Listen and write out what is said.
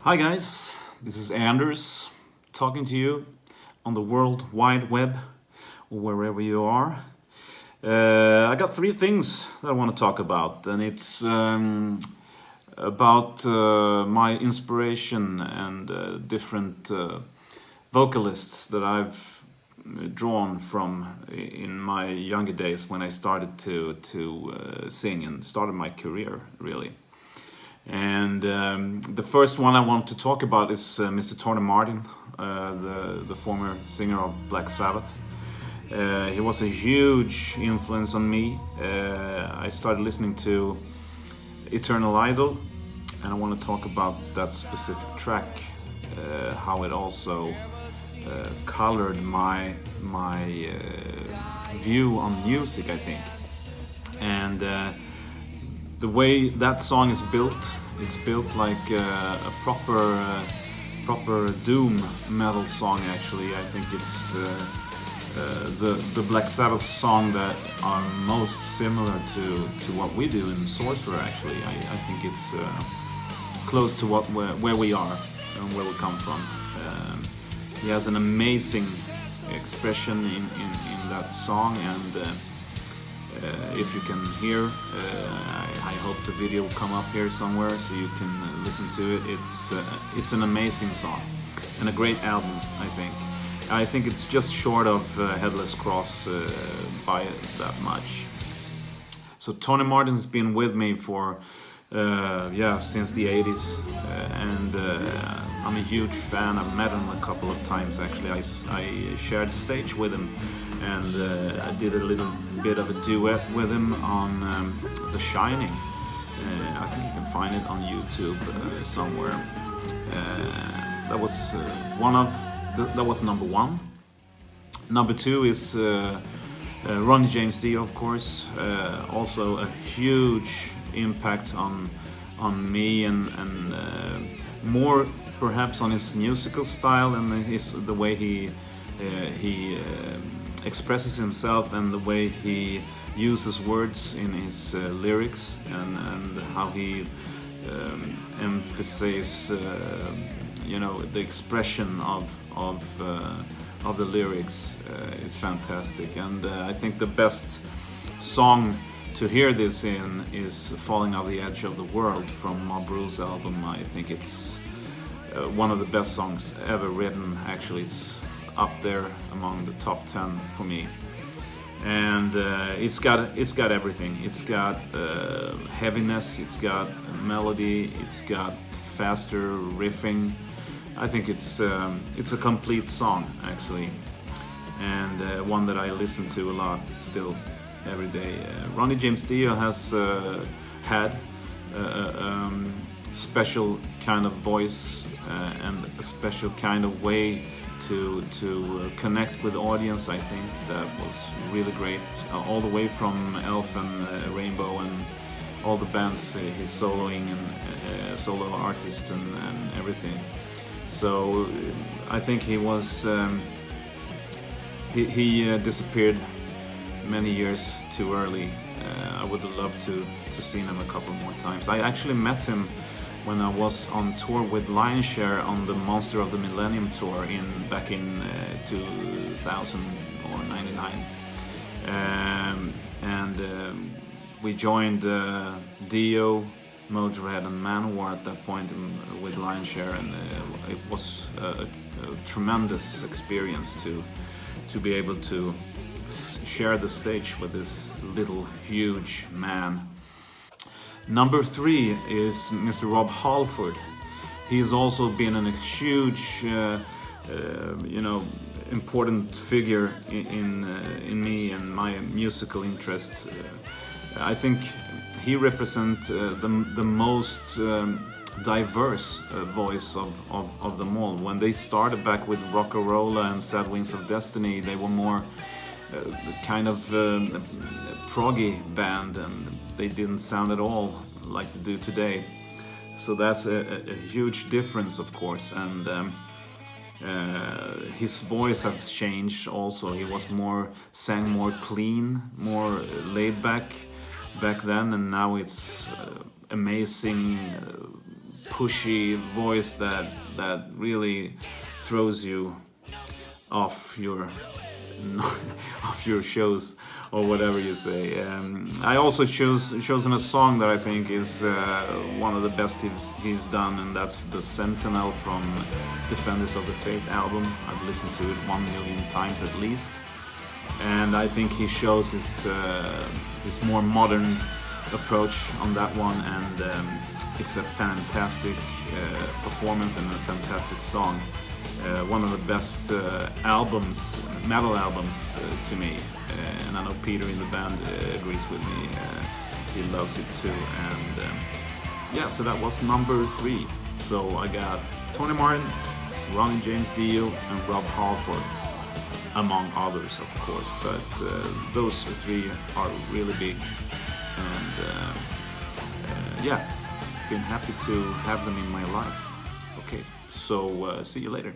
Hi guys, this is Anders talking to you on the World Wide Web or wherever you are. I got three things that I want to talk about, and it's about my inspiration and different vocalists that I've drawn from in my younger days when I started to sing and started my career, really. And the first one I want to talk about is Mr. Tony Martin, the former singer of Black Sabbath. He was a huge influence on me. I started listening to Eternal Idol, and I want to talk about that specific track, how it also colored my view on music, I think. And the way that song is built, it's built like a proper doom metal song. Actually, I think it's the Black Sabbath song that are most similar to what we do in Sorcerer. Actually, I think it's close to where we are and where we come from. He has an amazing expression in that song, and if you can hear, I hope the video will come up here somewhere so you can listen to it. It's an amazing song and a great album, I think. I think it's just short of Headless Cross by that much. So Tony Martin's been with me for since the 80s, and I'm a huge fan. I've met him a couple of times actually. I shared stage with him, and I did a little bit of a duet with him on The Shining. I think you can find it on YouTube somewhere. That was that was number one. Number two is Ronnie James Dio, of course. Also a huge impact on me, and more perhaps on his musical style and the way he expresses himself and the way he uses words in his lyrics, and how he emphasizes the expression of the lyrics is fantastic. And I think the best song to hear this in is Falling Off the Edge of the World from Mob Rule's album. I think it's one of the best songs ever written. Actually, it's up there among the top 10 for me. And it's got everything. It's got heaviness, it's got melody, it's got faster riffing. I think it's a complete song, actually, and one that I listen to a lot still every day. Ronnie James Dio has had a special kind of voice and a special kind of way to connect with the audience. I think that was really great, all the way from Elf and Rainbow and all the bands he's soloing and solo artist and everything. So I think he was he disappeared many years too early. I would have loved to seen him a couple more times. I actually met him when I was on tour with Lionshare on the Monster of the Millennium tour back in 2000 or 99, and we joined Dio, Motorhead and Manowar at that point with Lionshare, and it was a tremendous experience to be able to share the stage with this little huge man. Number three is Mr. Rob Halford. He's also been a huge important figure in me and my musical interest. I think he represents the most diverse voice of them all. When they started back with Rock-a-Rolla and Sad Wings of Destiny, they were more kind of proggy band, and they didn't sound at all like they do today. So that's a huge difference, of course. And his voice has changed also. He was sang more clean, more laid back then, and now it's amazing pushy voice that really throws you off your off your shows or whatever you say. I also chosen a song that I think is one of the best he's done, and that's The Sentinel from Defenders of the Faith album. I've listened to it 1 million times at least, and I think he shows his more modern approach on that one, and it's a fantastic performance and a fantastic song. One of the best albums, metal albums to me, and I know Peter in the band agrees with me. He loves it too, and yeah, so that was number 3. So I got Tony Martin, Ronnie James Dio, and Rob Halford, among others, of course, but those 3 are really big, and yeah, been happy to have them in my life. Okay, so see you later.